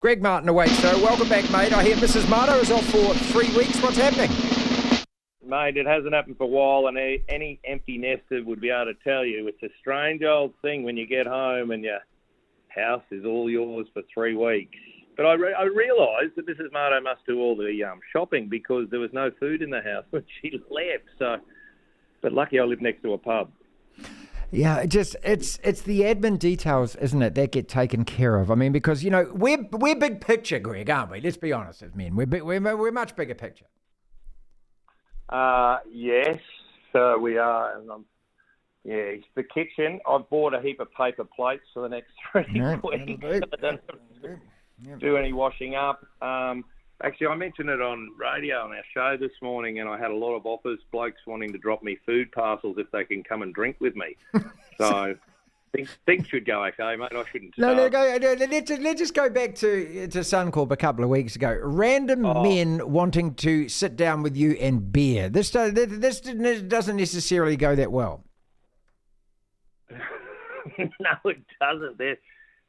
Greg Martin away, so welcome back, mate. I hear Mrs. Marto is off for 3 weeks. What's happening? Mate, it hasn't happened for a while, and any empty nester would be able to tell you it's a strange old thing when you get home and your house is all yours for 3 weeks. But I realised that Mrs. Marto must do all the shopping because there was no food in the house when she left. So, but lucky I live next to a pub. Yeah, it's the admin details, isn't it, that get taken care of. I mean, because we're big picture, Greg, aren't we? Let's be honest as men. We're much bigger picture. Yes, we are. And it's the kitchen. I've bought a heap of paper plates for the next 3 weeks. I don't do any washing up. Actually, I mentioned it on radio on our show this morning, and I had a lot of offers, blokes wanting to drop me food parcels if they can come and drink with me. So things should go okay, mate. I shouldn't start. Let's just go back to Suncorp a couple of weeks ago. Random men wanting to sit down with you and beer. This doesn't necessarily go that well. No, it doesn't.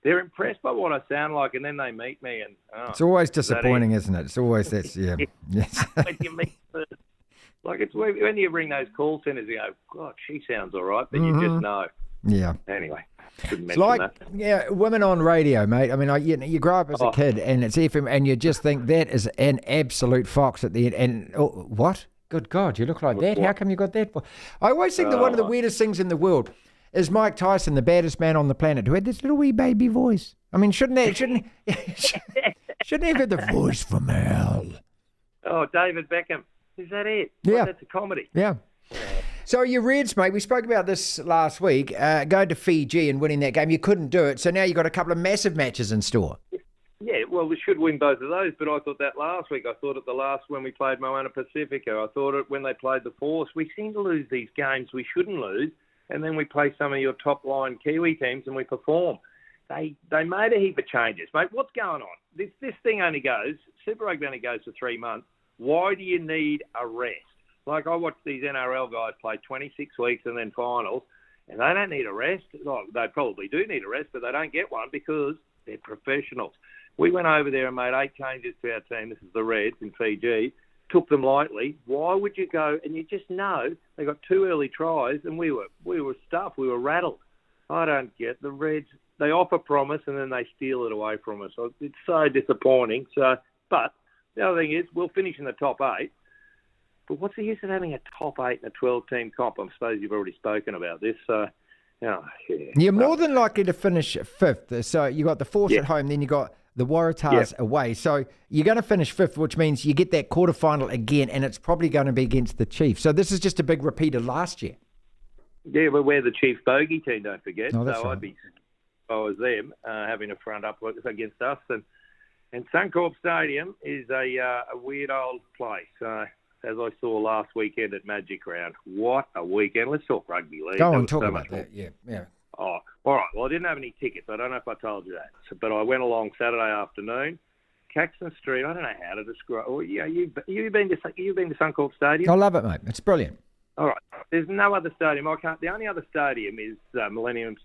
They're impressed by what I sound like, and then they meet me, and it's always disappointing, isn't it? It's always yeah. Yes. When you meet it's when you ring those call centres, you go, God, she sounds all right, but you just know. Yeah. Anyway, shouldn't it's mention like that. Yeah, women on radio, mate. I mean, you grow up as a kid, and it's FM, and you just think that is an absolute fox at the end. And what? Good God, you look like that. How come you got that? I always think that one of the weirdest things in the world is Mike Tyson, the baddest man on the planet, who had this little wee baby voice. I mean, shouldn't he have had the voice from hell? Oh, David Beckham. Is that it? Yeah. Well, that's a comedy. Yeah. So your Reds, mate, we spoke about this last week, going to Fiji and winning that game. You couldn't do it, so now you've got a couple of massive matches in store. Yeah, well, we should win both of those, but I thought that last week. I thought it the last when we played Moana Pacifica. I thought it when they played the Force. We seem to lose these games we shouldn't lose. And then we play some of your top-line Kiwi teams and we perform. They made a heap of changes. Mate, what's going on? This thing only goes, Super Rugby only goes for 3 months. Why do you need a rest? Like, I watch these NRL guys play 26 weeks and then finals, and they don't need a rest. Well, they probably do need a rest, but they don't get one because they're professionals. We went over there and made 8 changes to our team. This is the Reds in Fiji. Took them lightly. Why would you go? And you just know they got 2 early tries, and we were stuffed. We were rattled. I don't get the Reds. They offer promise, and then they steal it away from us. So it's so disappointing. So, but the other thing is, we'll finish in the top 8. But what's the use of having a top 8 in a 12-team comp? I suppose you've already spoken about this. So, yeah. You're more than likely to finish 5th. So you got the Force at home, then you got the Waratahs away. So you're going to finish 5th, which means you get that quarterfinal again, and it's probably going to be against the Chiefs. So this is just a big repeat of last year. Yeah, but we're the Chiefs bogey team, don't forget. Oh, that's so right. I'd be, if I was them, having a front up against us. And Suncorp Stadium is a weird old place. As I saw last weekend at Magic Round. What a weekend. Let's talk rugby league. Go on, talk about that. Yeah. Oh, all right. Well, I didn't have any tickets. I don't know if I told you that. But I went along Saturday afternoon. Caxton Street, I don't know how to describe. Oh, yeah, you've been to Suncorp Stadium? I love it, mate. It's brilliant. All right. There's no other stadium. The only other stadium is Millennium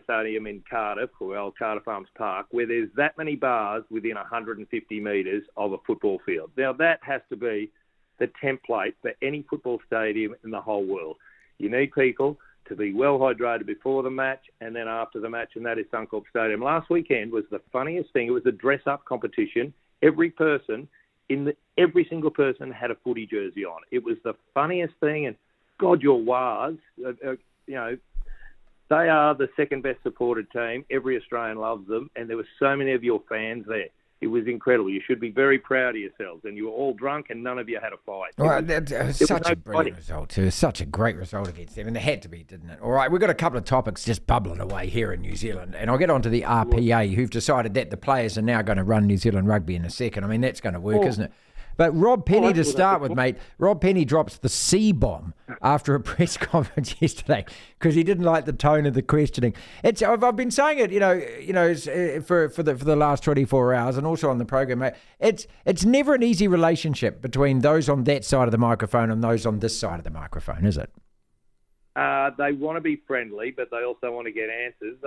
Stadium in Cardiff, or Cardiff Arms Park, where there's that many bars within 150 metres of a football field. Now, that has to be the template for any football stadium in the whole world. You need people to be well hydrated before the match and then after the match, and that is Suncorp Stadium. Last weekend was the funniest thing. It was a dress-up competition. Every single person had a footy jersey on. It was the funniest thing, and God, your Wars, they are the second best supported team. Every Australian loves them, and there were so many of your fans there. It was incredible. You should be very proud of yourselves. And you were all drunk and none of you had a fight. Well, such a brilliant result, too. Such a great result against them. And it had to be, didn't it? All right, we've got a couple of topics just bubbling away here in New Zealand. And I'll get on to the RPA, who've decided that the players are now going to run New Zealand rugby in a second. I mean, that's going to work, isn't it? But Rob Penny to start with, mate. Rob Penny drops the C-bomb after a press conference yesterday because he didn't like the tone of the questioning. I've been saying it, for the last 24 hours and also on the program, mate. It's never an easy relationship between those on that side of the microphone and those on this side of the microphone, is it? They want to be friendly, but they also want to get answers.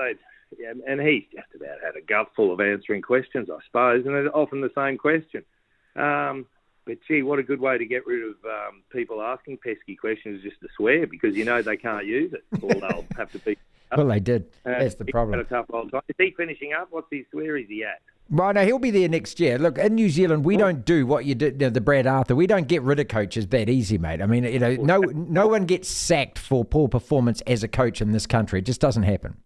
And he's just about had a gut full of answering questions, I suppose, and it's often the same question. But, gee, what a good way to get rid of people asking pesky questions, just to swear, because they can't use it, or they'll have to be... Well, they did. That's the problem. Had a tough old time. Is he finishing up? Where is he at? Well, no, he'll be there next year. Look, in New Zealand, we don't do what you did, the Brad Arthur. We don't get rid of coaches that easy, mate. I mean, no one gets sacked for poor performance as a coach in this country. It just doesn't happen.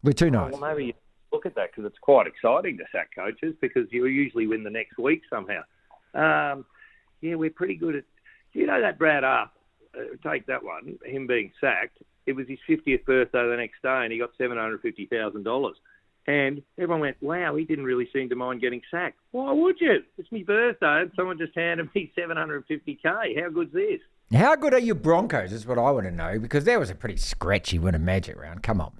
We're too nice. Well, maybe you look at that, because it's quite exciting to sack coaches, because you usually win the next week somehow. We're pretty good at... that Brad Arthur, take that one, him being sacked, it was his 50th birthday the next day, and he got $750,000. And everyone went, wow, he didn't really seem to mind getting sacked. Why would you? It's my birthday, and someone just handed me $750K. How good's this? How good are your Broncos is what I want to know, because that was a pretty scratchy win in Magic Round. Come on.